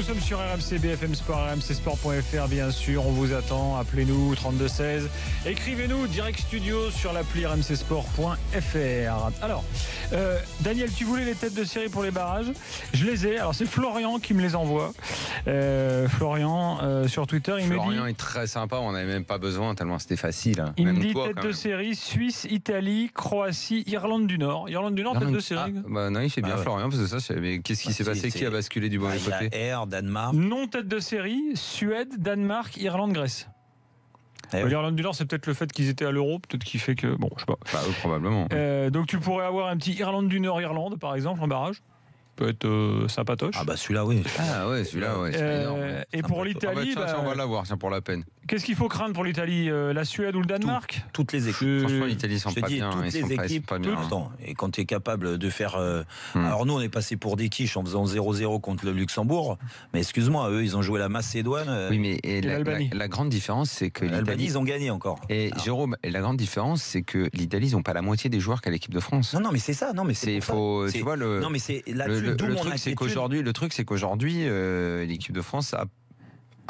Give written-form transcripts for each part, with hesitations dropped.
sommes sur RMC, BFM Sport, RMC Sport.fr bien sûr, on vous attend, appelez-nous 3216, écrivez-nous direct studio sur l'appli RMC Sport.fr. Alors, Daniel, tu voulais les têtes de série pour les barrages, je les ai, alors c'est Florian qui me les envoie, Florian sur Twitter, il me dit... Florian est très sympa, on n'avait même pas besoin tellement c'était facile. Il me dit tête de série, Suisse, Italie, Croatie, Irlande du Nord. Irlande du Nord, tête de série. Non, il fait bien Florian, parce que ça, mais qu'est-ce qui s'est passé? Qui a basculé du mauvais côté? Danemark. Non, tête de série, Suède, Danemark, Irlande, Grèce. L'Irlande du Nord, c'est peut-être le fait qu'ils étaient à l'Euro, peut-être qui fait que... Bon, je sais pas. Probablement. Donc tu pourrais avoir un petit Irlande du Nord, Irlande, par exemple, en barrage. Peut être sympatoche. Ah bah celui-là, oui. Ah ouais, celui-là, ouais. C'est énorme. Et pour l'Italie... on va l'avoir, tiens, pour la peine. Qu'est-ce qu'il faut craindre pour l'Italie? La Suède ou le Danemark? Toutes les équipes. Franchement, l'Italie sont pas bien. Toutes les équipes, pas bien. Et quand tu es capable de faire... Alors nous, on est passé pour des quiches en faisant 0-0 contre le Luxembourg. Mais excuse-moi, eux, ils ont joué la Macédoine. Oui, mais la grande différence, c'est que l'Albanie, ils ont gagné encore. Et Jérôme, la grande différence, c'est que l'Italie, ils n'ont pas la moitié des joueurs qu'a l'équipe de France. Non, mais c'est ça. Non, mais c'est faux. Tu vois, non, mais c'est là-dessus d'où mon inquiétude. Le truc, c'est qu'aujourd'hui, l'équipe de France a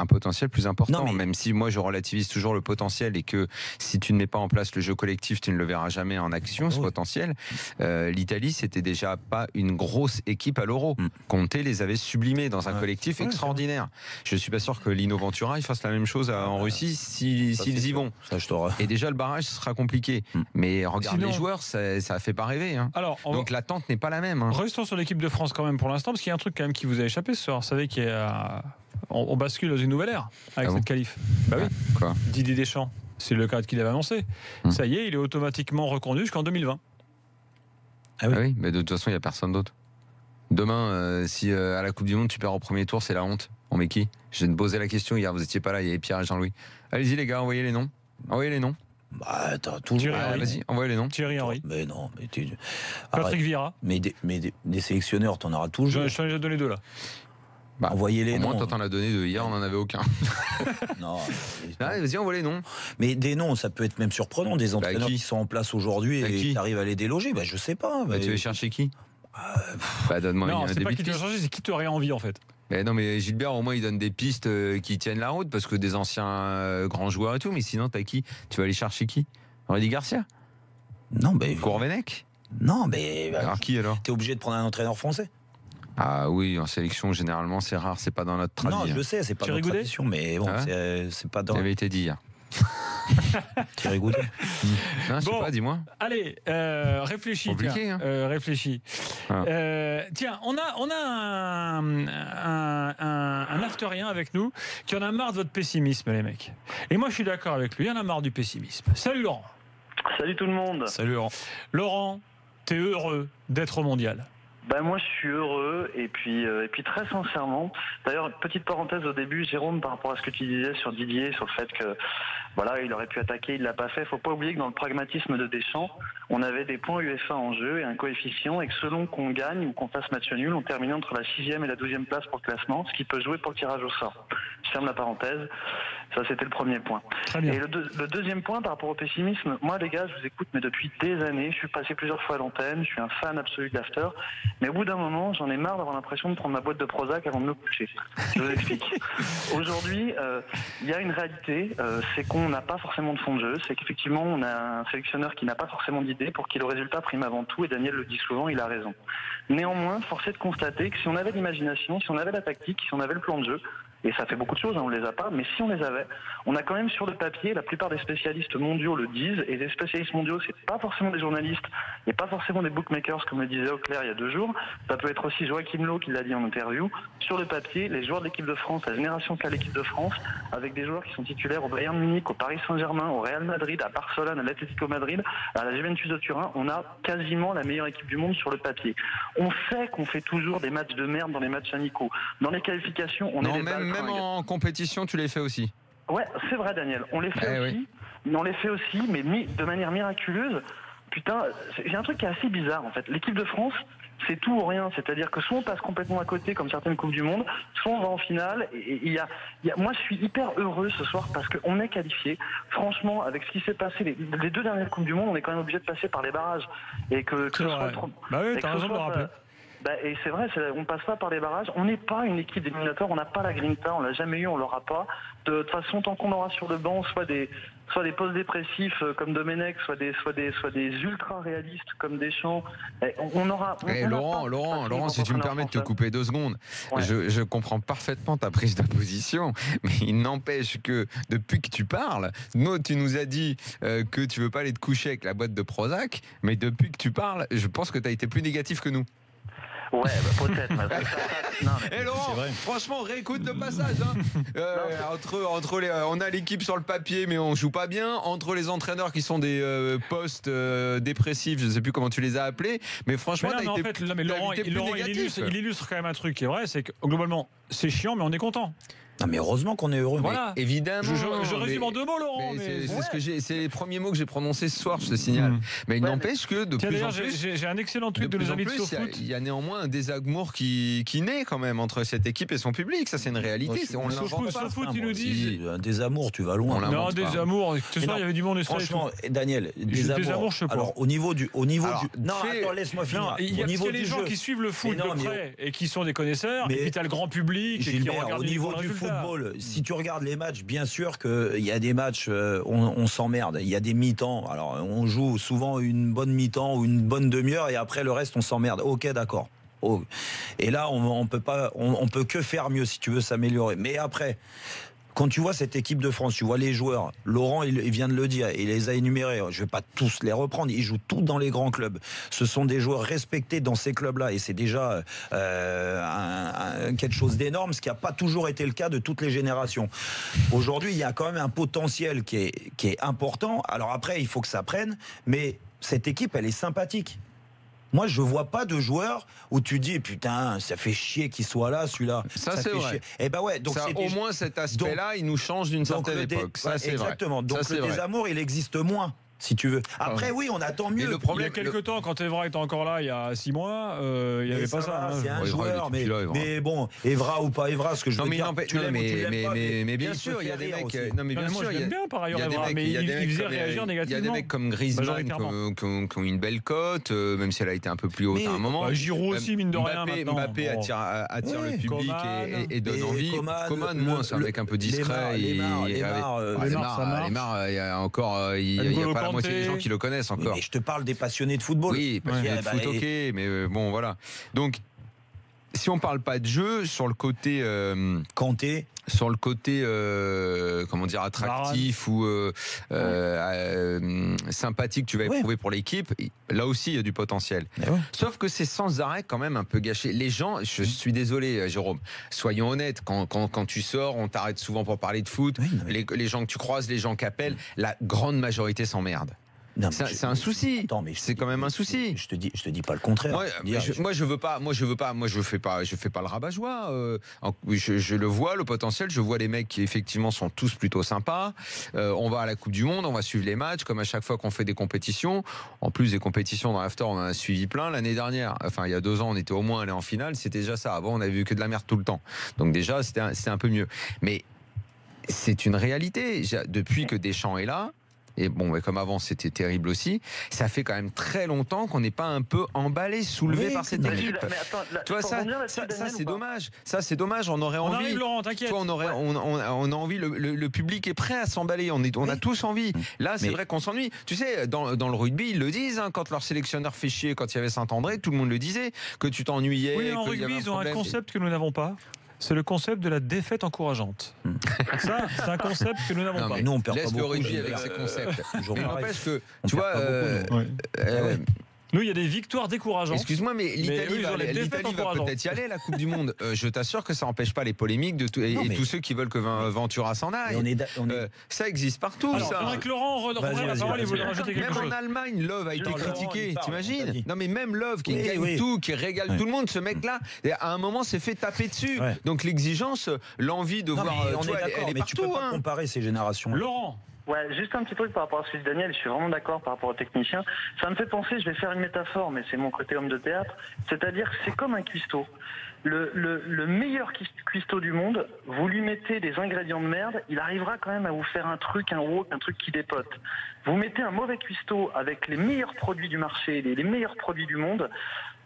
un potentiel plus important, même si moi je relativise toujours le potentiel et que si tu ne mets pas en place le jeu collectif, tu ne le verras jamais en action, ce potentiel. L'Italie, c'était déjà pas une grosse équipe à l'Euro. Conte les avait sublimés dans un collectif extraordinaire. Je suis pas sûr que Lino Ventura il fasse la même chose en Russie s'ils y vont. Et déjà le barrage sera compliqué. Mais regarde les joueurs, ça fait pas rêver. Hein. Alors, donc l'attente n'est pas la même. Hein. Restons sur l'équipe de France quand même pour l'instant, parce qu'il y a un truc quand même qui vous a échappé ce soir. Vous savez qu'il y a... On bascule dans une nouvelle ère avec cette qualif. Bah oui. Quoi? Didier Deschamps, c'est le cadre qu'il avait annoncé. Ça y est, il est automatiquement reconduit jusqu'en 2020. Ah oui, mais de toute façon, il n'y a personne d'autre. Demain, si à la Coupe du Monde, tu perds au premier tour, c'est la honte. On met qui? Je viens de poser la question hier, vous n'étiez pas là, il y avait Pierre et Jean-Louis. Allez-y les gars, envoyez les noms. Envoyez les noms. Bah, t'as toujours. Vas-y, envoyez les noms. Thierry Henry. Mais non, mais Patrick Vieira. Mais des sélectionneurs, t'en auras toujours. Je t'en ai déjà donné deux là. Bah, envoyez les noms. Au moins, t'en as donné deux. Hier, on n'en avait aucun. Non. Vas-y, envoie les noms. Mais des noms, ça peut être même surprenant. Des entraîneurs qui sont en place aujourd'hui et qui arrivent à les déloger. Bah, je sais pas. Tu veux chercher qui? Donne-moi non, c'est pas qui te veut changer, c'est qui t'aurait envie en fait. Mais non, mais Gilbert, au moins, il donne des pistes qui tiennent la route parce que des anciens grands joueurs et tout. Mais sinon, t'as qui? Tu vas aller chercher qui? Rudy Garcia? Non, mais. Courvenec? Non, mais. Alors qui alors? T'es obligé de prendre un entraîneur français. Ah oui, en sélection, généralement, c'est rare, c'est pas dans notre tradition. Non, je sais, c'est pas dans notre tradition, mais bon, c'est pas dans... Ça avait été dit hier. Thierry Goudet. Non, je sais pas, dis-moi. Allez, réfléchis. Compliqué, hein. Réfléchis. Tiens, on a un afterien avec nous qui en a marre de votre pessimisme, les mecs. Et moi, je suis d'accord avec lui, il en a marre du pessimisme. Salut Laurent. Salut tout le monde. Salut Laurent. Laurent, t'es heureux d'être au mondial? Ben moi je suis heureux et puis très sincèrement. D'ailleurs petite parenthèse au début, Jérôme, par rapport à ce que tu disais sur Didier, sur le fait que voilà il aurait pu attaquer, il l'a pas fait. Faut pas oublier que dans le pragmatisme de Deschamps, on avait des points UEFA en jeu et un coefficient et que selon qu'on gagne ou qu'on fasse match nul, on termine entre la 6e et la 12e place pour le classement, ce qui peut jouer pour le tirage au sort. Je ferme la parenthèse. Ça c'était le premier point. Très bien. Et le deuxième point par rapport au pessimisme, moi les gars je vous écoute mais depuis des années, je suis passé plusieurs fois à l'antenne, je suis un fan absolu de l'after. Mais au bout d'un moment, j'en ai marre d'avoir l'impression de prendre ma boîte de Prozac avant de me coucher. Je vous explique. Aujourd'hui, il y a une réalité, c'est qu'on n'a pas forcément de fond de jeu, c'est qu'effectivement, on a un sélectionneur qui n'a pas forcément d'idée pour qui le résultat prime avant tout, et Daniel le dit souvent, il a raison. Néanmoins, force est de constater que si on avait l'imagination, si on avait la tactique, si on avait le plan de jeu, et ça fait beaucoup de choses, on ne les a pas, mais si on les avait, on a quand même sur le papier, la plupart des spécialistes mondiaux le disent, et les spécialistes mondiaux, c'est pas forcément des journalistes, et pas forcément des bookmakers, comme le disait Auclair il y a 2 jours, ça peut être aussi Joachim Löw qui l'a dit en interview. Sur le papier, les joueurs de l'équipe de France, la génération qu'a l'équipe de France, avec des joueurs qui sont titulaires au Bayern Munich, au Paris Saint-Germain, au Real Madrid, à Barcelone, à l'Atlético Madrid, à la Juventus de Turin, on a quasiment la meilleure équipe du monde sur le papier. On sait qu'on fait toujours des matchs de merde dans les matchs amicaux. Dans les qualifications, on est même en compétition, tu les fais aussi. Ouais, c'est vrai, Daniel. On les fait aussi. Oui. On les fait aussi, mais de manière miraculeuse. Putain, j'ai un truc qui est assez bizarre en fait. L'équipe de France, c'est tout ou rien. C'est-à-dire que soit on passe complètement à côté, comme certaines Coupes du Monde, soit on va en finale. Et moi, je suis hyper heureux ce soir parce qu'on est qualifié. Franchement, avec ce qui s'est passé les 2 dernières Coupes du Monde, on est quand même obligé de passer par les barrages. Et que ce soit trop... Bah oui, t'as raison de le rappeler. Et c'est vrai, on passe pas par les barrages. On n'est pas une équipe d'éliminateurs, on n'a pas la grinta, on l'a jamais eu, on l'aura pas. De toute façon, tant qu'on aura sur le banc soit des post-dépressifs comme Domenech, soit des ultra réalistes comme Deschamps, on aura. Laurent, si tu me permets de te couper 2 secondes, ouais. je comprends parfaitement ta prise de position, mais il n'empêche que depuis que tu parles, tu nous as dit que tu veux pas aller te coucher avec la boîte de Prozac, mais depuis que tu parles, je pense que tu as été plus négatif que nous. Ouais, peut-être. Et Laurent, franchement, réécoute le passage. On a l'équipe sur le papier, mais on joue pas bien. Entre les entraîneurs qui sont des post-dépressifs, je ne sais plus comment tu les as appelés, mais franchement, Laurent, il illustre quand même un truc qui est vrai, c'est que globalement, c'est chiant, mais on est content. Non mais heureusement qu'on est heureux. Voilà. Évidemment. Je résume en 2 mots, Laurent. C'est les premiers mots que j'ai prononcés ce soir, je te signale. Mais il n'empêche que de plus en plus. J'ai un excellent tweet de nos amis de SoFoot. Il y a néanmoins un désamour qui naît quand même entre cette équipe et son public. Ça, c'est une réalité. SoFoot, ils nous disent. Un désamour, tu vas loin. Non, désamour. Ce soir, il y avait du monde. Franchement, Daniel, désamour. Je sais pas. Alors, au niveau du. Non, attends, laisse-moi finir. Il y a les gens qui suivent le foot de près et qui sont des connaisseurs. Et puis, tu as le grand public qui regarde au niveau du football. Si tu regardes les matchs, bien sûr qu'il y a des matchs, on s'emmerde. Il y a des mi-temps. Alors, on joue souvent une bonne mi-temps ou une bonne demi-heure et après le reste, on s'emmerde. Ok, d'accord. Oh. Et là, on peut que faire mieux si tu veux s'améliorer. Mais après, quand tu vois cette équipe de France, tu vois les joueurs. Laurent, il vient de le dire, il les a énumérés. Je ne vais pas tous les reprendre. Ils jouent tous dans les grands clubs. Ce sont des joueurs respectés dans ces clubs-là. Et c'est déjà quelque chose d'énorme, ce qui n'a pas toujours été le cas de toutes les générations. Aujourd'hui, il y a quand même un potentiel qui est important. Alors après, il faut que ça prenne. Mais cette équipe, elle est sympathique. Moi, je vois pas de joueur où tu dis putain, ça fait chier qu'il soit là, celui-là. Ça c'est vrai. Et ben ouais, donc ça, au moins cet aspect-là, il nous change d'une certaine époque. Ça c'est exactement. Vrai. Donc ça, le désamour, il existe moins. Si tu veux. Après, oui, on attend mieux. Il y a quelques temps, quand Evra était encore là, il y a 6 mois, il n'y avait pas ça. C'est un joueur, mais bon, Evra ou pas Evra, ce que je veux dire. Mais bien sûr, il y a des mecs. Non, mais bien sûr, il y a bien par ailleurs Evra, mais il faisait réagir négativement. Il y a des mecs comme Griezmann qui ont une belle cote, même si elle a été un peu plus haute à un moment. Giroud aussi, mine de rien. Mbappé attire le public et donne envie. Coman, moins, c'est un mec un peu discret. Lemar, il y a encore, il y a pas la moitié des gens qui le connaissent encore. Mais je te parle des passionnés de football. Oui, passionnés de foot, ok, mais bon, voilà. Donc, si on parle pas de jeu, sur le côté Kanté, sur le côté comment dire, attractif ou sympathique tu vas éprouver pour l'équipe, là aussi il y a du potentiel. Sauf que c'est sans arrêt quand même un peu gâché. Les gens, je suis désolé Jérôme, soyons honnêtes, quand tu sors, on t'arrête souvent pour parler de foot, les gens que tu croises, les gens qui appellent, la grande majorité s'emmerdent. C'est un souci. Attends, mais c'est quand même un souci. Je te dis pas le contraire. Moi je fais pas le rabat-joie. Je le vois, le potentiel. Je vois les mecs qui effectivement sont tous plutôt sympas. On va à la Coupe du Monde, on va suivre les matchs comme à chaque fois qu'on fait des compétitions. En plus des compétitions dans l'after, on en a suivi plein. L'année dernière, enfin il y a 2 ans, on était au moins allé en finale. C'était déjà ça. Avant, on avait vu que de la merde tout le temps. Donc déjà, c'était un peu mieux. Mais c'est une réalité. Depuis que Deschamps est là. Et bon, mais comme avant, c'était terrible aussi. Ça fait quand même très longtemps qu'on n'est pas un peu emballé, soulevé par cette équipe. Tu vois, ça c'est dommage. Ça, c'est dommage. On aurait envie. On arrive, Laurent, t'inquiète. On a envie. Le public est prêt à s'emballer. On a tous envie. Là, c'est vrai qu'on s'ennuie. Tu sais, dans le rugby, ils le disent. Quand leur sélectionneur fait chier, quand il y avait Saint-André, tout le monde le disait que tu t'ennuyais. Oui, en rugby, ils ont un concept que nous n'avons pas. C'est le concept de la défaite encourageante. Ça, c'est un concept que nous n'avons pas. Nous, on perd laisse pas le beaucoup. rugby avec ses concepts. Mais n'empêche que, tu vois, nous, il y a des victoires décourageantes. Excuse-moi, mais l'Italie va peut-être y aller à la Coupe du Monde. Je t'assure que ça n'empêche pas les polémiques et tous ceux qui veulent que Ventura s'en aille. Ça existe partout. Alors, ça. Avec Laurent, reprend la parole et vous rajouter quelque chose. Même en Allemagne, Love a été critiqué. T'imagines? Non, mais même Love qui gagne tout, qui régale tout le monde, ce mec-là, à un moment, s'est fait taper dessus. Donc l'exigence, l'envie de voir. Elle est partout. Tu peux pas comparer ces générations. Laurent. Ouais, juste un petit truc par rapport à ce que dit Daniel, je suis vraiment d'accord par rapport au technicien. Ça me fait penser, je vais faire une métaphore, mais c'est mon côté homme de théâtre, c'est-à-dire que c'est comme un cuistot. le meilleur cuistot du monde, vous lui mettez des ingrédients de merde, il arrivera quand même à vous faire un truc qui dépote. Vous mettez un mauvais cuistot avec les meilleurs produits du marché, les meilleurs produits du monde,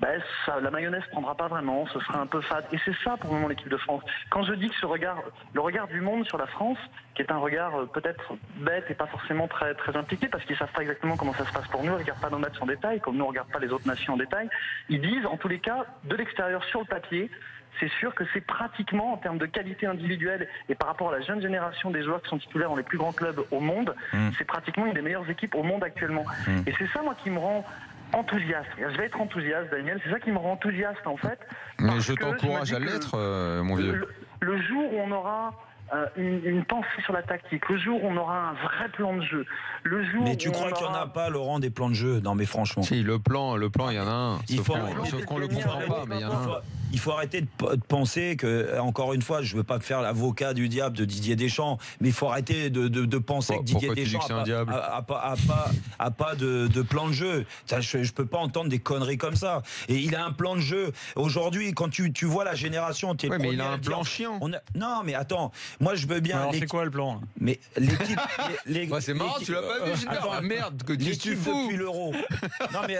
la mayonnaise prendra pas vraiment, ce sera un peu fade. Et c'est ça pour le moment l'équipe de France. Quand je dis que le regard du monde sur la France, qui est un regard peut-être bête et pas forcément très, très impliqué, parce qu'ils savent pas exactement comment ça se passe pour nous, ils regardent pas nos matchs en détail, comme nous on regarde pas les autres nations en détail, ils disent en tous les cas, de l'extérieur sur le papier, c'est sûr que c'est pratiquement, en termes de qualité individuelle et par rapport à la jeune génération des joueurs qui sont titulaires dans les plus grands clubs au monde, c'est pratiquement une des meilleures équipes au monde actuellement. Et c'est ça, moi, qui me rend enthousiaste. Je vais être enthousiaste, Daniel. C'est ça qui me rend enthousiaste, en fait. Mais je t'encourage à l'être, mon vieux. Le jour où on aura une pensée sur la tactique, le jour où on aura un vrai plan de jeu, le jour mais tu crois qu'il n'y en a pas, Laurent, des plans de jeu? Non, mais franchement. Si, le plan, il y en a un. Sauf qu'on le comprend pas, mais il y en a un. Il faut arrêter de penser que, encore une fois, je ne veux pas faire l'avocat du diable de Didier Deschamps, mais il faut arrêter de penser que Didier Deschamps n'a pas de plan de jeu. Je ne peux pas entendre des conneries comme ça. Et il a un plan de jeu. Aujourd'hui, quand tu vois la génération... Oui, mais il a un plan chiant. Non, mais attends, moi je veux bien... Alors c'est quoi le plan? Mais l'équipe... c'est marrant, tu l'as pas vu, Gilbert. Merde, que tu fous depuis l'Euro. Non, mais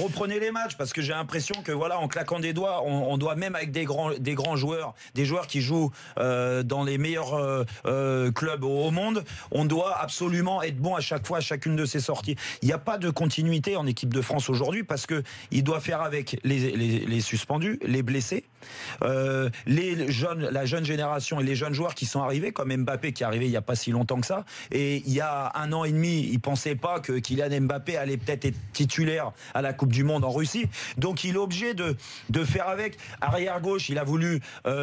reprenez les matchs, parce que j'ai l'impression que, voilà, en claquant des doigts, on doit, même avec des grands joueurs, des joueurs qui jouent dans les meilleurs clubs au monde, on doit absolument être bon à chaque fois, à chacune de ces sorties. Il n'y a pas de continuité en équipe de France aujourd'hui, parce qu'il doit faire avec les suspendus, les blessés, la jeune génération et les jeunes joueurs qui sont arrivés, comme Mbappé qui est arrivé il n'y a pas si longtemps que ça. Et il y a 1 an et demi, il ne pensait pas que Kylian Mbappé allait peut-être être titulaire à la Coupe du Monde en Russie. Donc il est obligé de faire avec. Arrière gauche, il a voulu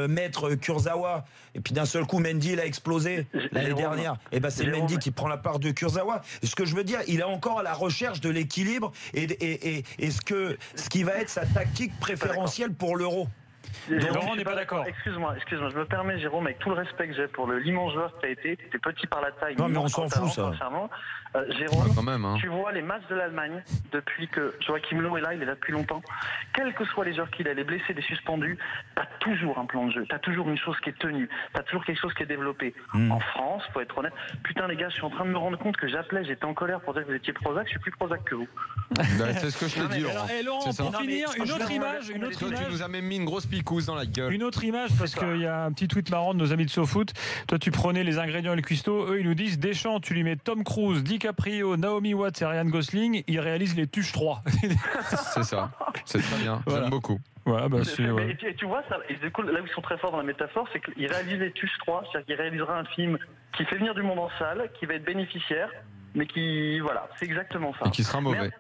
mettre Kurzawa, et puis d'un seul coup Mendy il a explosé l'année dernière. Et c'est Mendy qui prend la part de Kurzawa. Ce que je veux dire, il est encore à la recherche de l'équilibre et ce qui va être sa tactique préférentielle pour l'Euro. Laurent, on n'est pas d'accord. Excuse-moi, je me permets, Jérôme, avec tout le respect que j'ai pour l'immense joueur que tu as été, tu étais petit par la taille. Non, mais on s'en fout, ça. Jérôme, quand même, hein. Tu vois les matchs de l'Allemagne, depuis que Joachim Löw est là, il est là depuis longtemps. Quels que soient les joueurs qu'il a, les blessés, les suspendus, tu as toujours un plan de jeu, tu as toujours une chose qui est tenue, tu as toujours quelque chose qui est développé. En France, faut être honnête, putain les gars, je suis en train de me rendre compte que j'étais en colère pour dire que vous étiez Prozac, je suis plus Prozac que vous. C'est ce que je te dis, Laurent. Laurent, pour finir, une autre image. Tu nous as même mis une grosse picouse dans la gueule. Une autre image, parce qu'il y a un petit tweet marrant de nos amis de SoFoot. Toi, tu prenais les ingrédients et le cuistot. Eux, ils nous disent Deschamps, tu lui mets Tom Cruise, DiCaprio, Naomi Watts et Ryan Gosling. Ils réalisent les Tuches 3. C'est ça. C'est très bien. Voilà. J'aime beaucoup. Ouais, et tu vois, ça, et du coup, là où ils sont très forts dans la métaphore, c'est qu'ils réalisent les Tuches 3. C'est-à-dire qu'il réalisera un film qui fait venir du monde en salle, qui va être bénéficiaire, mais qui. Voilà, c'est exactement ça. Et qui sera mauvais.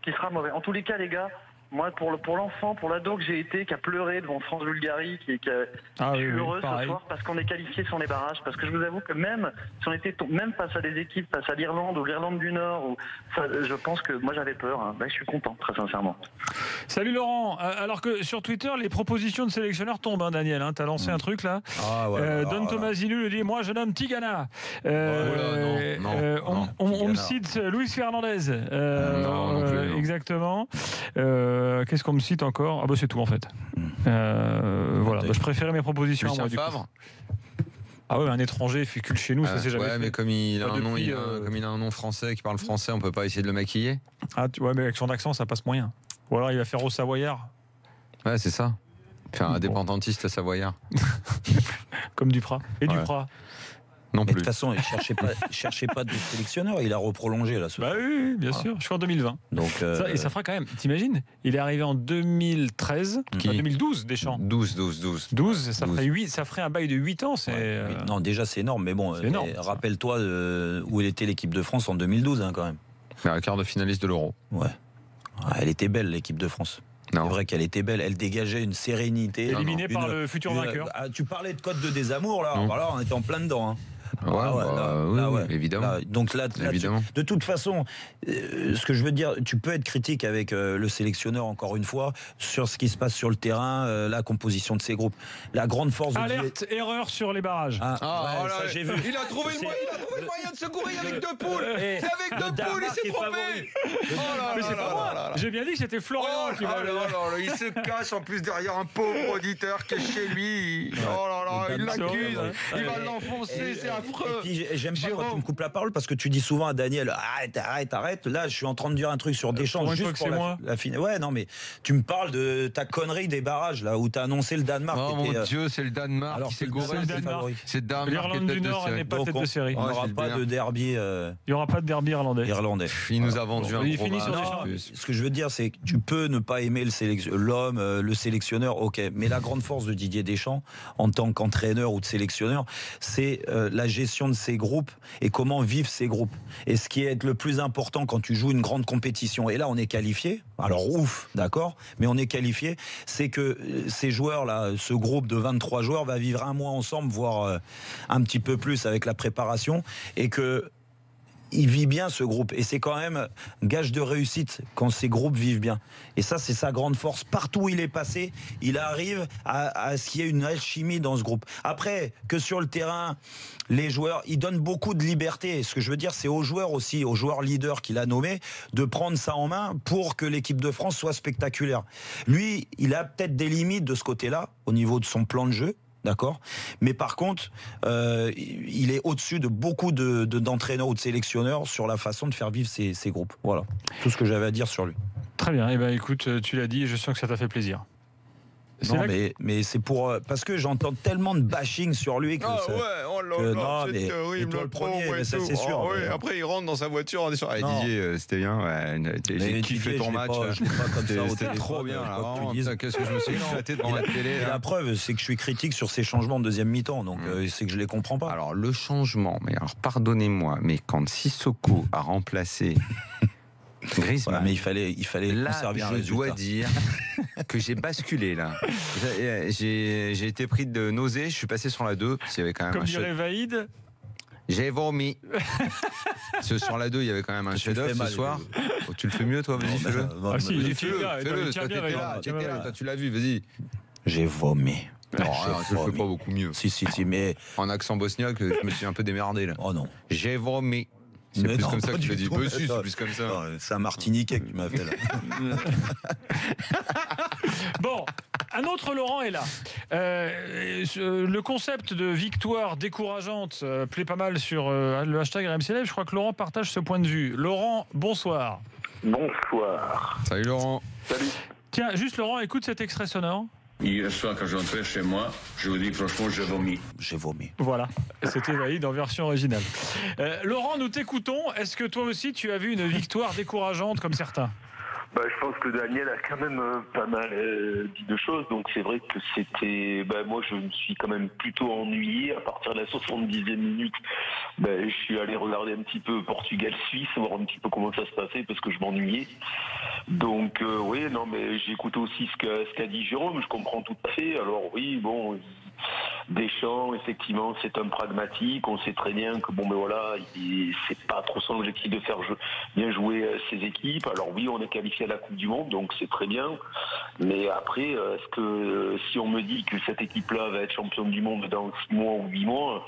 Qui sera mauvais. En tous les cas, les gars. Moi, pour l'enfant, pour l'ado que j'ai été, qui a pleuré devant France-Bulgarie, je suis heureux ce soir parce qu'on est qualifié sur les barrages. Parce que je vous avoue que même si on était même face à des équipes, face à l'Irlande ou l'Irlande du Nord, je pense que moi j'avais peur. Hein. Je suis content, très sincèrement. Salut Laurent. Alors que sur Twitter, les propositions de sélectionneurs tombent, hein, Daniel. Hein, t'as lancé un truc là. Don Tomasinu le dit. Moi, je nomme Tigana. On me cite Luis Fernandez. Exactement. Qu'est-ce qu'on me cite encore? C'est tout en fait. Voilà. Je préférais mes propositions à moi, du coup. Ah ouais, un étranger fécule chez nous, ça c'est jamais fait. Mais comme il a un nom français, qui parle français, on peut pas essayer de le maquiller. Mais avec son accent, ça passe moyen. Ou alors il va faire au Savoyard. Ouais, c'est ça. Faire un indépendantiste Savoyard. Comme Duprat. Et Duprat. Mais de toute façon, il cherchait pas de sélectionneur, il a reprolongé là. Oui, bien sûr, je suis en 2020. Donc, et ça fera quand même, t'imagines, il est arrivé en 2013, 2012, Deschamps. 12, ça ferait un bail de 8 ans. Non, déjà c'est énorme, mais bon, rappelle-toi où était l'équipe de France en 2012 hein, quand même. La quart de finaliste de l'Euro. Ouais. Elle était belle l'équipe de France. C'est vrai qu'elle était belle, elle dégageait une sérénité. Éliminée par le futur vainqueur. Tu parlais de code de désamour là, voilà, on était en plein dedans. Hein. Évidemment. Donc là, de toute façon, ce que je veux dire, tu peux être critique avec le sélectionneur, encore une fois, sur ce qui se passe sur le terrain, la composition de ces groupes. La grande force de Alerte, erreur sur les barrages. Ça j'ai vu. Il a trouvé le moyen de se courir avec deux poules. Avec deux poules, il s'est trompé. Mais c'est pas moi. J'ai bien dit que c'était Florian qui va. Il se cache en plus derrière un pauvre auditeur qui est chez lui. Il l'accuse. Il va l'enfoncer, c'est affreux. Et puis, j'aime pas quand tu me coupes la parole parce que tu dis souvent à Daniel arrête. Là, je suis en train de dire un truc sur Deschamps juste pour la finale. Ouais, non, mais tu me parles de ta connerie des barrages là où tu as annoncé le Danemark. Oh mon Dieu, c'est le Danemark qui s'est gouré. C'est le Danemark. L'Irlande du Nord n'est pas tête de série. Il n'y aura pas de derby. Il n'y aura pas de derby irlandais. Il nous a vendu un gros match. Ce que je veux dire, c'est que tu peux ne pas aimer l'homme, le sélectionneur, ok. Mais la grande force de Didier Deschamps, en tant qu'entraîneur ou de sélectionneur, c'est la gestion de ces groupes et comment vivent ces groupes. Et ce qui est le plus important quand tu joues une grande compétition. Et là, on est qualifié. Alors, ouf, d'accord, mais on est qualifié. C'est que ces joueurs-là, ce groupe de 23 joueurs va vivre un mois ensemble, voire un petit peu plus avec la préparation. Et que il vit bien ce groupe et c'est quand même gage de réussite quand ces groupes vivent bien et ça c'est sa grande force. Partout où il est passé, il arrive à ce qu'il y ait une alchimie dans ce groupe. Après, que sur le terrain les joueurs, il donne beaucoup de liberté. Ce que je veux dire, c'est aux joueurs aussi, aux joueurs leaders qu'il a nommés, de prendre ça en main pour que l'équipe de France soit spectaculaire. Lui, il a peut-être des limites de ce côté-là au niveau de son plan de jeu. D'accord, mais par contre, il est au-dessus de beaucoup d'entraîneurs ou de sélectionneurs sur la façon de faire vivre ces groupes. Voilà, tout ce que j'avais à dire sur lui. Très bien. Eh ben, écoute, tu l'as dit, et je sens que ça t'a fait plaisir. Non, mais c'est pour parce que j'entends tellement de bashing sur lui que c'est terrible, toi le premier, mais ça c'est sûr. Après il rentre dans sa voiture en disant Didier, c'était bien, j'ai kiffé ton match, c'était trop bien. Qu'est-ce que je me suis éclaté devant la télé. Et la preuve, c'est que je suis critique sur ces changements de deuxième mi-temps, donc c'est que je les comprends pas. Alors le changement, mais alors pardonnez-moi, mais quand Sissoko a remplacé Griezmann, mais il fallait là, conserver un résultat. Je dois dire que j'ai basculé là. J'ai été pris de nausée. Je suis passé sur la 2. Il y avait quand même comme dirait Vaïd, j'ai vomi. Sur la 2, il y avait quand même un chef-d'œuvre ce soir. Tu le fais mieux, toi. Vas-y, fais-le. Ah si, vas-y, fais-le. Toi, tu l'as vu. Vas-y. J'ai vomi. Non, je le fais pas beaucoup mieux. Si, mais en accent bosniaque, je me suis un peu démerdé là. Oh non. J'ai vomi. C'est plus comme ça que tu le dis. C'est plus comme ça. C'est un Martiniquais que tu m'as fait là. Bon, un autre Laurent est là. Le concept de victoire décourageante plaît pas mal sur le hashtag RMC Live. Je crois que Laurent partage ce point de vue. Laurent, bonsoir. Bonsoir. Salut Laurent. Salut. Tiens, juste Laurent, écoute cet extrait sonore. Hier soir, quand j'entrais chez moi, je vous dis franchement, j'ai vomi. J'ai vomi. Voilà, c'était Vaïd en version originale. Laurent, nous t'écoutons. Est-ce que toi aussi, tu as vu une victoire décourageante comme certains ? Je pense que Daniel a quand même pas mal dit de choses, donc c'est vrai que c'était... moi je me suis quand même plutôt ennuyé. À partir de la 70e minute, je suis allé regarder un petit peu Portugal-Suisse, voir un petit peu comment ça se passait, parce que je m'ennuyais. Donc mais j'ai écouté aussi ce qu'a dit Jérôme, je comprends tout à fait. Alors oui, bon... Deschamps, effectivement, c'est un pragmatique. On sait très bien que c'est pas trop son objectif de faire bien jouer ses équipes. Alors oui, on est qualifié à la Coupe du Monde, donc c'est très bien. Mais après, est-ce que si on me dit que cette équipe-là va être championne du monde dans 6 mois ou 8 mois,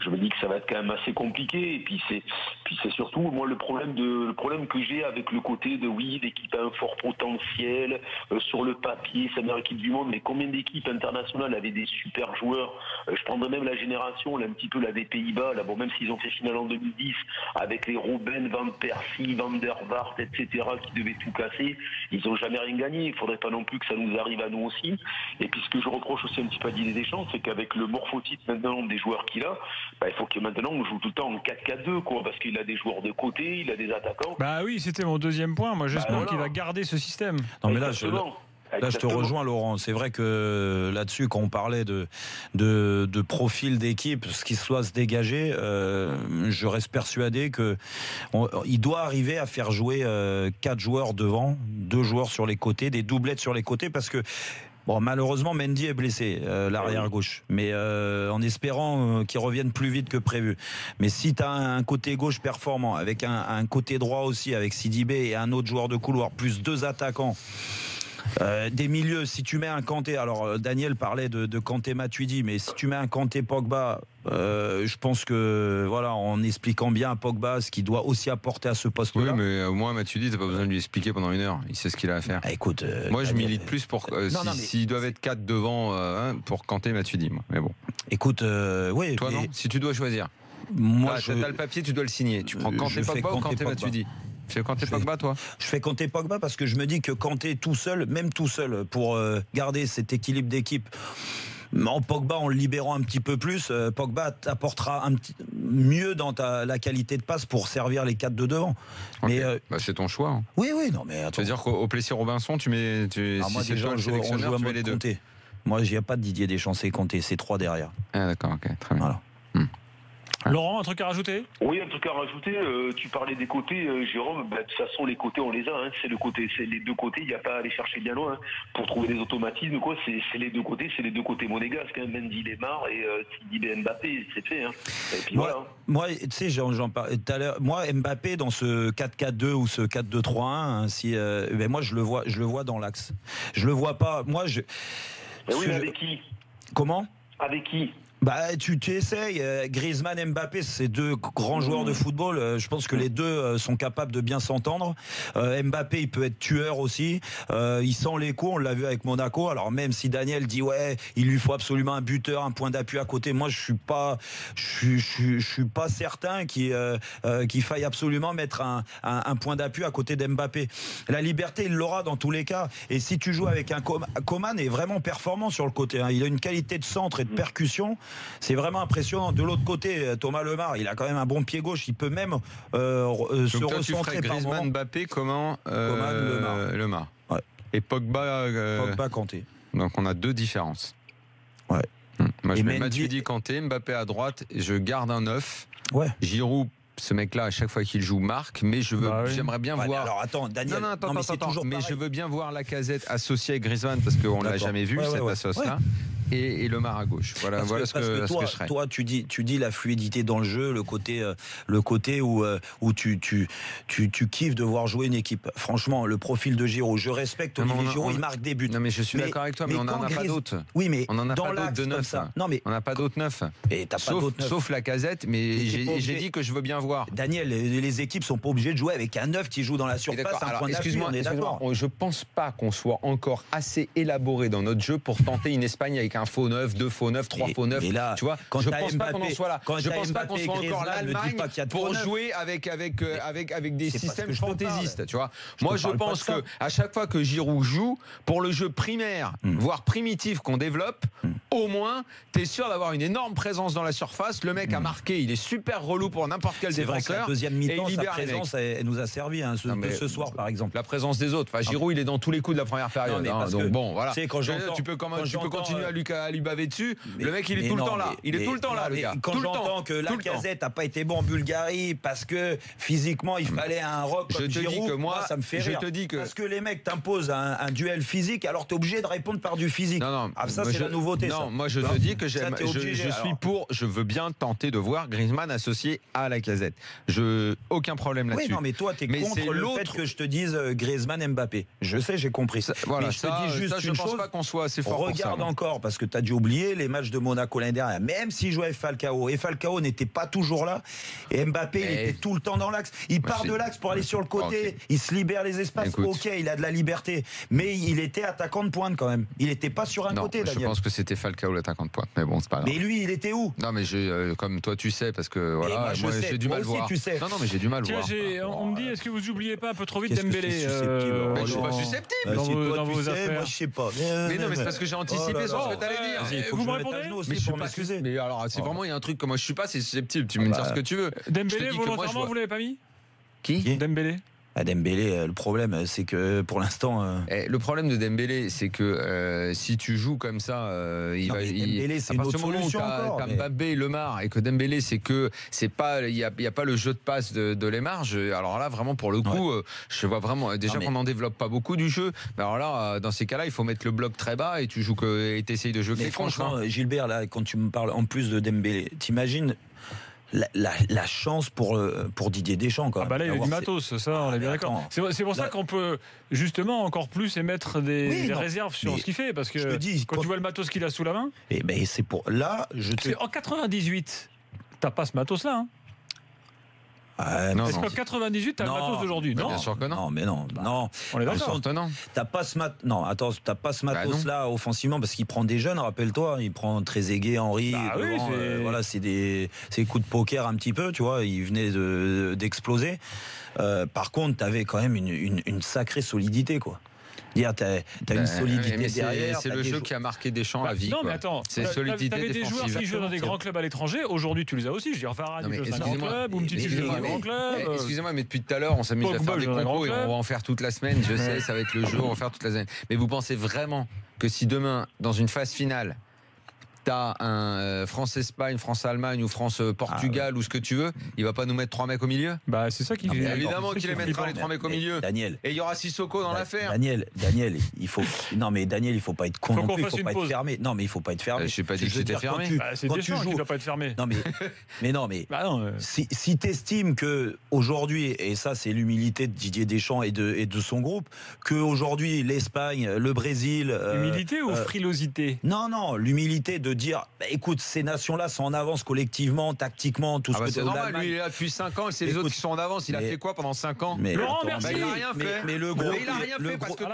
je me dis que ça va être quand même assez compliqué. Et puis c'est surtout moi le problème que j'ai avec le côté de l'équipe a un fort potentiel sur le papier, c'est la meilleure équipe du monde. Mais combien d'équipes internationales avaient des super joueurs? Je prendrais même la génération, un petit peu la des Pays-Bas, là, même s'ils ont fait finale en 2010 avec les Robben, Van Persie, Van der Vaart, etc., qui devaient tout casser, ils n'ont jamais rien gagné. Il ne faudrait pas non plus que ça nous arrive à nous aussi. Et puis ce que je reproche aussi un petit peu à Didier Deschamps, c'est qu'avec le morphotype maintenant des joueurs qu'il a, il faut que maintenant on joue tout le temps en 4-4-2, parce qu'il a des joueurs de côté, il a des attaquants. Oui, c'était mon deuxième point. Moi, j'espère qu'il va garder ce système. Non, mais là, je te rejoins, Laurent. C'est vrai que là-dessus, quand on parlait de profil d'équipe, ce qui soit se dégager, je reste persuadé qu'il doit arriver à faire jouer 4 joueurs devant, 2 joueurs sur les côtés, des doublettes sur les côtés, parce que Bon, malheureusement, Mendy est blessé, l'arrière gauche. Mais en espérant qu'il revienne plus vite que prévu. Mais si tu as un côté gauche performant, avec un côté droit aussi, avec Sidibé et un autre joueur de couloir, plus 2 attaquants, des milieux, si tu mets un Kanté, alors Daniel parlait de Kanté Matuidi, mais si tu mets un Kanté Pogba, je pense que voilà, en expliquant bien à Pogba ce qu'il doit aussi apporter à ce poste-là. Oui, mais au moins Matuidi, t'as pas besoin de lui expliquer pendant 1 heure. Il sait ce qu'il a à faire. Écoute, moi, je Daniel, milite plus pour s'ils doivent être 4 devant pour Kanté Matuidi. Moi. Mais bon. Écoute, oui. Toi non. Si tu dois choisir. Moi, t'as le papier, tu dois le signer. Tu prends Kanté Pogba ou Kanté Matuidi? Tu fais Kanté Pogba, toi? Je fais Kanté Pogba parce que je me dis que Kanté tout seul, même tout seul, pour garder cet équilibre d'équipe, en Pogba, en le libérant un petit peu plus, Pogba t'apportera mieux dans la qualité de passe pour servir les 4 de devant. Okay. Mais c'est ton choix. Hein. Oui, non, mais attends. Tu veux dire qu'au Plessis-Robinson, tu mets, moi, si déjà, c'est toi le sélectionneur, tu mets les deux. Kanté. Moi, il n'y a pas de Didier Deschamps, c'est Kanté, c'est 3 derrière. Ah d'accord, ok, très bien. Voilà. Laurent, un truc à rajouter? Oui, un truc à rajouter. Tu parlais des côtés, Jérôme. De toute façon, les côtés, on les a. Hein. C'est les 2 côtés. Il n'y a pas à aller chercher bien loin pour trouver des automatismes. Quoi, c'est les 2 côtés. C'est les 2 côtés monégasques. Hein. Mendy, Lemar et Sidibé, Mbappé, c'est fait. Hein. Et puis voilà. Moi, tu sais, j'en parlais tout à l'heure. Moi, Mbappé dans ce 4-4-2 ou ce 4-2-3-1, hein, moi je le vois dans l'axe. Je le vois pas. Moi, mais avec qui? Comment? Avec qui? Tu essayes. Griezmann, Mbappé, c'est 2 grands joueurs de football. Je pense que les 2 sont capables de bien s'entendre. Mbappé, il peut être tueur aussi. Il sent les coups. On l'a vu avec Monaco. Alors même si Daniel dit il lui faut absolument un buteur, un point d'appui à côté. Moi, je suis pas certain qu'il faille absolument mettre un point d'appui à côté d'Mbappé. La liberté, il l'aura dans tous les cas. Et si tu joues avec un Coman, est vraiment performant sur le côté. Hein. Il a une qualité de centre et de percussion. C'est vraiment impressionnant. De l'autre côté, Thomas Lemar, il a quand même un bon pied gauche. Il peut même se recentrer par moment. Griezmann, Mbappé, Coman, Lemar. Ouais. Et Pogba, Kanté. Donc on a 2 différences. Ouais. Moi je mets Matuidi, Kanté, Mbappé à droite. Je garde un 9. Ouais. Giroud. Ce mec-là, à chaque fois qu'il joue, marque, mais j'aimerais bien voir. Alors attends, Daniel. Attends, mais je veux bien voir Lacazette associé à Griezmann parce qu'on l'a jamais vu cette assoce-là. Et Lemar à gauche. Voilà ce que je ferais. Toi, tu dis la fluidité dans le jeu, le côté où tu kiffes de voir jouer une équipe. Franchement, le profil de Giroud, je respecte Olivier Giroud, il marque des buts. Non, mais je suis d'accord avec toi, mais on n'en a pas d'autres. Oui, mais on n'en a dans pas d'autres de 9. Non, mais on n'a pas d'autres 9. Sauf Lacazette, mais j'ai dit que je veux bien voir. Daniel, les équipes sont pas obligées de jouer avec un 9 qui joue dans la surface. Excuse-moi, je pense pas qu'on soit encore assez élaboré dans notre jeu pour tenter une Espagne avec un faux 9, 2 faux 9, 3 faux 9. Là, tu vois, je pense pas qu'on en soit là. Je pense pas qu'on soit encore l'Allemagne pour jouer avec des systèmes fantaisistes. Tu vois, moi je pense que à chaque fois que Giroud joue pour le jeu primaire, voire primitif qu'on développe, au moins t'es sûr d'avoir une énorme présence dans la surface. Le mec a marqué, il est super relou pour n'importe quel défenseur. C'est vrai que la deuxième mi-temps, sa présence, elle nous a servi ce soir par exemple. La présence des autres. Enfin, Giroud, il est dans tous les coups de la première période. Donc bon, voilà. Tu peux continuer à lui baver dessus. Le mec, il est tout le temps là. Il est tout le temps là, le gars. Quand j'entends que Lacazette n'a pas été bon en Bulgarie parce que physiquement il fallait un rock comme Giroud, moi ça me fait rire. Parce que les mecs t'imposent un duel physique, alors t'es obligé de répondre par du physique. Ça c'est la nouveauté. Non, moi je te dis que je veux bien tenter de voir Griezmann associé à Lacazette. Aucun problème là-dessus. Oui, non, mais toi t'es contre le fait que je te dise Griezmann, Mbappé. Je sais, j'ai compris. Voilà, mais je te dis juste une chose. Je pense pas qu'on soit assez fort. Regarde encore, parce que t'as dû oublier les matchs de Monaco l'année dernière. Même s'il jouait avec Falcao, et Falcao n'était pas toujours là, et Mbappé il était tout le temps dans l'axe. Il part de l'axe pour aller sur le côté, il se libère les espaces. Ok, il a de la liberté, mais il était attaquant de pointe quand même. Il n'était pas sur un côté. Je pense que c'était Falcao l'attaquant de pointe, mais bon, c'est pas grave. Mais lui, il était où? Non, mais comme toi tu sais, parce que voilà, moi j'ai du mal à voir. Non, mais j'ai du mal à voir. On me dit, est-ce que vous oubliez pas un peu trop vite Dembélé? Je suis pas susceptible dans vos affaires. Moi je sais pas. Mais non, mais c'est parce que j'ai anticipé sur ce que t'allais dire. Vous me répondez? Mais je suis pas susceptible. Mais alors, c'est vraiment, il y a un truc que moi je suis pas susceptible. Tu me dis ce que tu veux. Dembélé, volontairement, vous l'avez pas mis? Qui? Dembélé. Dembélé, le problème, c'est que pour l'instant. Le problème de Dembélé, c'est que si tu joues comme ça, Dembélé, c'est une autre solution encore. T'as Mbappé, Lemar, et que Dembélé, il y a pas le jeu de passe de Lemar. Alors là, vraiment pour le coup, je vois vraiment déjà qu'on n'en développe pas beaucoup du jeu. Mais alors là, dans ces cas-là, il faut mettre le bloc très bas et tu joues et t'essayes de jouer. Mais franchement, Gilbert, là, quand tu me parles en plus de Dembélé, t'imagines la chance pour Didier Deschamps, quoi. Là, il y a du matos, ça, on est bien d'accord. C'est pour ça qu'on peut justement encore plus émettre des réserves sur ce qu'il fait, parce que quand tu vois le matos qu'il a sous la main. C'est pour là, en 98, t'as pas ce matos-là. Hein. Parce qu'en 98, t'as le matos d'aujourd'hui. Non, bien sûr que non. Non. On est d'accord. T'as pas ce matos-là offensivement, parce qu'il prend des jeunes, rappelle-toi. Il prend Trezeguet, Henry. Voilà, c'est des coups de poker un petit peu, tu vois. Il venait d'exploser. Par contre, t'avais quand même une sacrée solidité, quoi. T'as une solidité derrière. C'est le jeu qui a marqué Deschamps à vie. Non, mais attends, c'est solidité t'avais des joueurs qui jouent dans des grands clubs à l'étranger. Aujourd'hui, tu les as aussi. Je dis, Varane, il joue dans un grand club, Umtiti joue dans un grand club. Excusez-moi, mais depuis tout à l'heure, on s'amuse à faire des compos et on va en faire toute la semaine. Je sais, ça va être le jeu, on va faire toute la semaine. Mais vous pensez vraiment que si demain, dans une phase finale, t'as un France-Espagne, France-Allemagne ou France-Portugal ou ce que tu veux, il va pas nous mettre 3 mecs au milieu? C'est ça qu'il évidemment qu'il les mettra les 3 mecs au milieu. Daniel. Et il y aura Sissoko dans l'affaire. Daniel, il faut pas être con non plus, il faut pas être fermé. Non, mais il faut pas être fermé. Je suis pas dit que c'était fermé. C'est Deschamps qui doit pas être fermé. Non, mais si t'estimes que aujourd'hui, et ça c'est l'humilité de Didier Deschamps et de son groupe, que aujourd'hui l'Espagne, le Brésil. Humilité ou frilosité? Non, l'humilité de dire, écoute, ces nations-là sont en avance collectivement, tactiquement, tout ce que c'est normal. Lui, il est là depuis 5 ans et c'est les autres qui sont en avance. Il a fait quoi pendant 5 ans? Laurent, merci. Il n'a rien fait. Mais le groupe, il n'a rien fait parce qu'il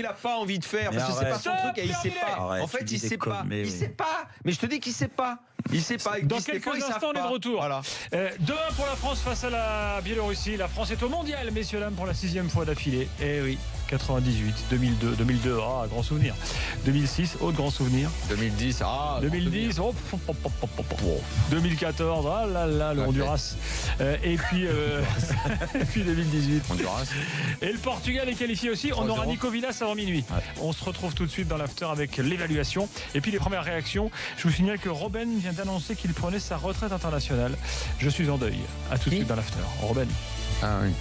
n'a pas envie de faire. Parce que c'est pas son truc et il sait pas. En fait, il sait pas. Il sait pas. Mais je te dis qu'il sait pas. Il sait pas. Dans quelques instants, on est de retour. Voilà. 2-1 pour la France face à la Biélorussie. La France est au mondial, messieurs dames, pour la 6e fois d'affilée. Eh oui. 98, 2002, grand souvenir. 2006, autre grand souvenir. 2010, 2010, 2014, le Honduras. Et puis 2018. Honduras. Et le Portugal est qualifié aussi. On aura Nico Villas avant minuit. Ouais. On se retrouve tout de suite dans l'after avec l'évaluation. Et puis les premières réactions. Je vous signale que Robben vient d'annoncer qu'il prenait sa retraite internationale. Je suis en deuil. À tout de suite dans l'after. Robben. Ah oui.